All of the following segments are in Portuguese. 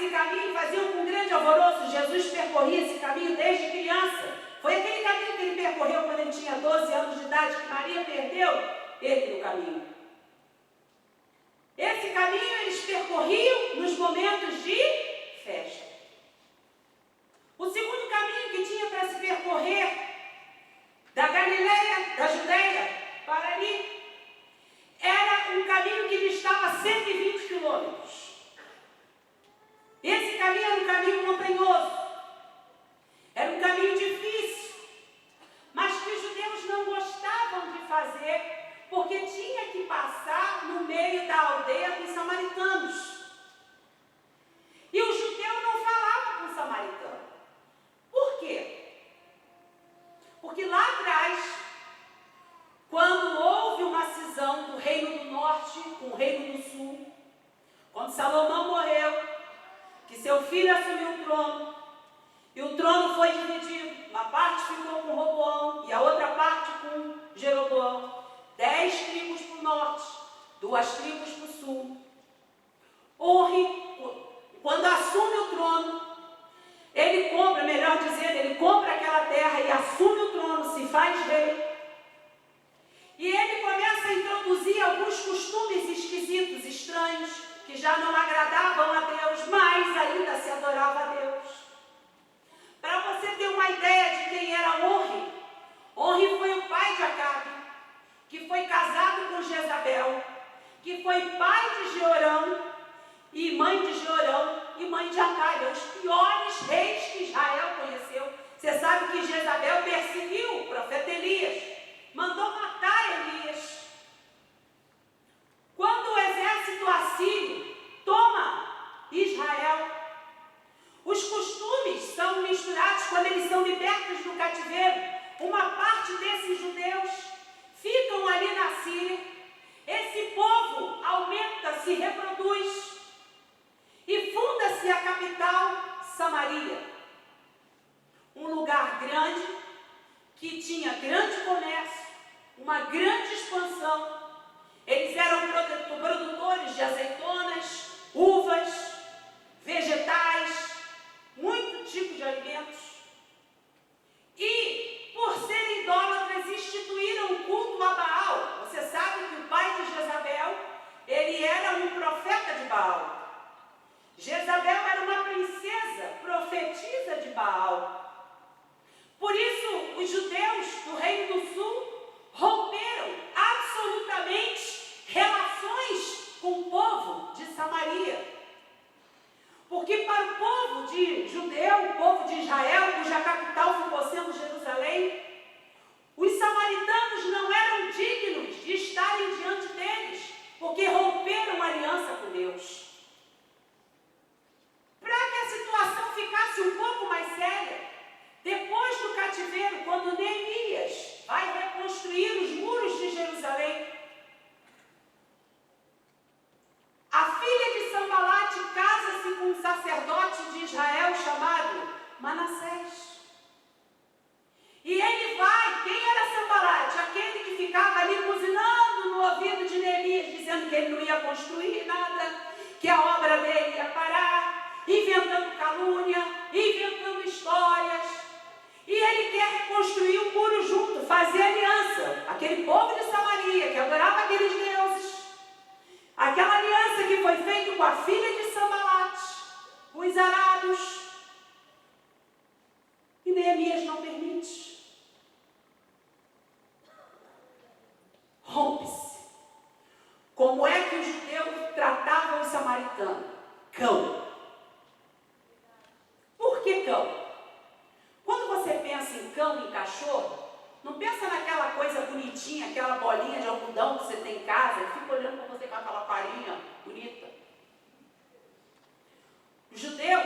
esse caminho, faziam com grande alvoroço. Jesus percorria esse caminho desde criança. Foi aquele caminho que ele percorreu quando ele tinha 12 anos de idade, que Maria perdeu ele no caminho. Esse caminho eles percorriam nos momentos de festa. O segundo caminho que tinha para se percorrer da Galileia, da Judeia, para ali, era um caminho que distava a 120 quilômetros. Esse caminho era um caminho montanhoso, era um caminho difícil, mas que os judeus não gostavam de fazer, porque tinha que passar no meio da aldeia dos samaritanos. E o judeu não falava com o samaritano. Por quê? Porque lá atrás, quando houve uma cisão do reino do norte com o reino do sul, quando Salomão morreu, que seu filho assumiu o trono, e o trono foi dividido, uma parte ficou com Roboão e a outra parte com Jeroboão, 10 tribos para o norte, 2 tribos para o sul. Quando assume o trono, ele compra, melhor dizendo, ele compra aquela terra e assume o trono, se faz rei. E ele começa a introduzir alguns costumes esquisitos, estranhos, que já não agradavam a Deus, mas ainda se adorava a Deus. Para você ter uma ideia de quem era Onri, Onri foi o pai de Acabe, que foi casado com Jezabel, que foi pai de Jeorão, e mãe de Jeorão, e mãe de Acabe, os piores reis que Israel conheceu. Você sabe que Jezabel perseguiu o profeta Elias, mandou matar Elias. Quando o exército assírio toma Israel, os costumes são misturados quando eles são libertos do cativeiro. Uma parte desses judeus ficam ali na Síria. Esse povo aumenta, se reproduz e funda-se a capital Samaria. Um lugar grande que tinha grande comércio, uma grande expansão. Eles eram produtores de azeitonas, uvas, vegetais, muito tipo de alimentos. E, por serem idólatras, instituíram o culto a Baal. Você sabe que o pai de Jezabel, ele era um profeta de Baal. Jezabel era uma princesa, profetisa de Baal. Por isso, os judeus do Reino do Sul romperam absolutamente relações com o povo de Samaria. Porque para o povo de judeu, o povo de Israel, cuja capital ficou sendo Jerusalém, os samaritanos não eram dignos de estarem diante deles, porque romperam aliança com Deus. Para que a situação ficasse um pouco mais séria, depois do cativeiro, quando Neemias vai reconstruir os muros de Jerusalém, a filha de Sanbalate casa-se com um sacerdote de Israel chamado Manassés. E ele vai, quem era Sanbalate? Aquele que ficava ali cozinhando no ouvido de Neemias, dizendo que ele não ia construir nada, que a obra dele ia parar, inventando calúnia, inventando histórias. E ele quer reconstruir o muro junto, fazer aliança. Aquele povo de Samaria que adorava aqueles deuses. Aquela aliança que foi feita com a filha de Sanbalate, os arados. E Neemias não permite. Rompe-se. Como é que os judeus tratavam os samaritanos? Cão. Por que cão? Quando você pensa em cão e em cachorro, não pensa naquela coisa bonitinha, aquela bolinha de algodão que você tem em casa, que fica olhando para você com aquela carinha bonita. O judeu,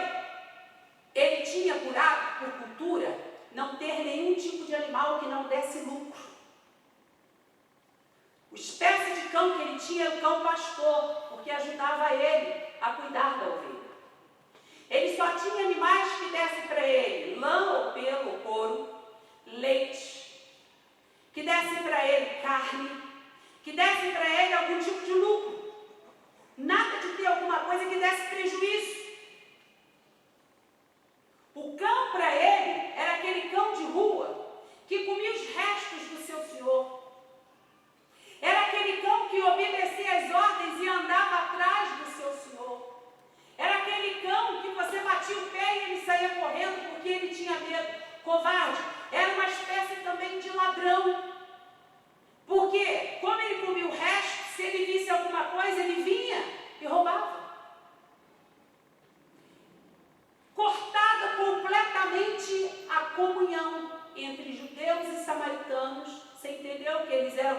ele tinha por hábito, por cultura, não ter nenhum tipo de animal que não desse lucro. A espécie de cão que ele tinha era o cão pastor, porque ajudava ele a cuidar da ovelha. Ele só tinha animais que dessem para ele lã ou pelo ou couro, leite, que dessem para ele carne, que dessem para ele algum tipo de lucro. Nada de ter alguma coisa que desse prejuízo.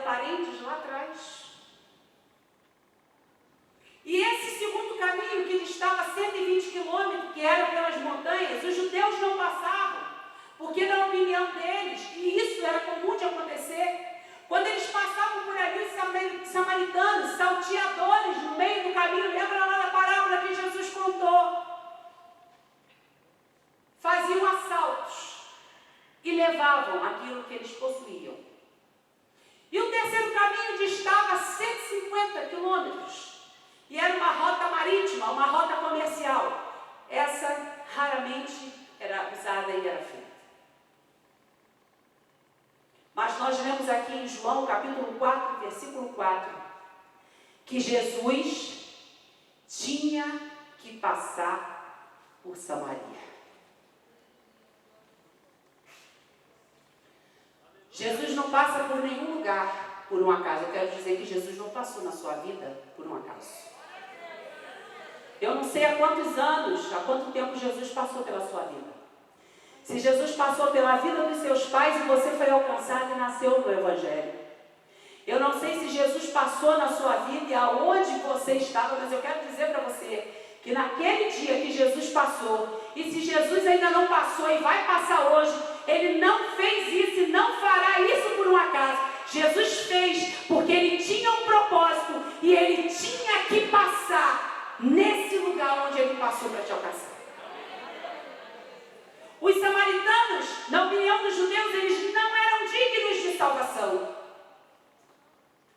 parentes lá atrás. E esse segundo caminho, que distava 120 quilômetros, que era pelas montanhas, os judeus não passavam, porque na opinião deles, e isso era comum de acontecer, quando eles passavam por ali, os samaritanos, salteadores no meio do caminho, lembra lá da parábola que Jesus contou, faziam assaltos e levavam aquilo que eles possuíam. E o terceiro caminho distava 150 quilômetros. E era uma rota marítima, uma rota comercial. Essa raramente era usada e era feita. Mas nós lemos aqui em João, capítulo 4, versículo 4, que Jesus tinha que passar por Samaria. Jesus não passa por nenhum lugar por um acaso. Eu quero dizer que Jesus não passou na sua vida por um acaso. Eu não sei há quantos anos, há quanto tempo Jesus passou pela sua vida. Se Jesus passou pela vida dos seus pais e você foi alcançado e nasceu no Evangelho. Eu não sei se Jesus passou na sua vida e aonde você estava, mas eu quero dizer para você que naquele dia que Jesus passou, e se Jesus ainda não passou e vai passar hoje, Ele não fez isso e não fará isso por um acaso. Jesus fez porque Ele tinha um propósito e Ele tinha que passar nesse lugar onde Ele passou para te alcançar. Os samaritanos, na opinião dos judeus, eles não eram dignos de salvação.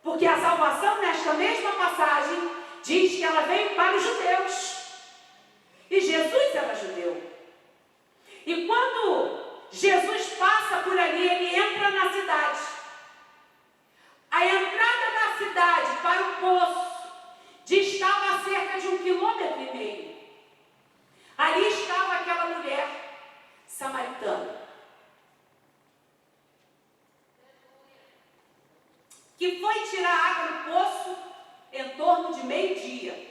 Porque a salvação, nesta mesma passagem, diz que ela veio para os judeus. E Jesus era judeu. E quando Jesus passa por ali, ele entra na cidade. A entrada da cidade para o poço distava a cerca de 1,5 km. Ali estava aquela mulher samaritana, que foi tirar água do poço em torno de meio-dia.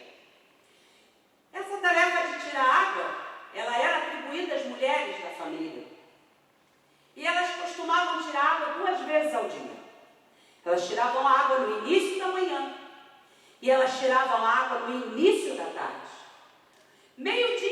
Essa tarefa de tirar água, ela era atribuída às mulheres da família. E elas costumavam tirar água 2 vezes ao dia. Elas tiravam água no início da manhã e elas tiravam água no início da tarde. Meio-dia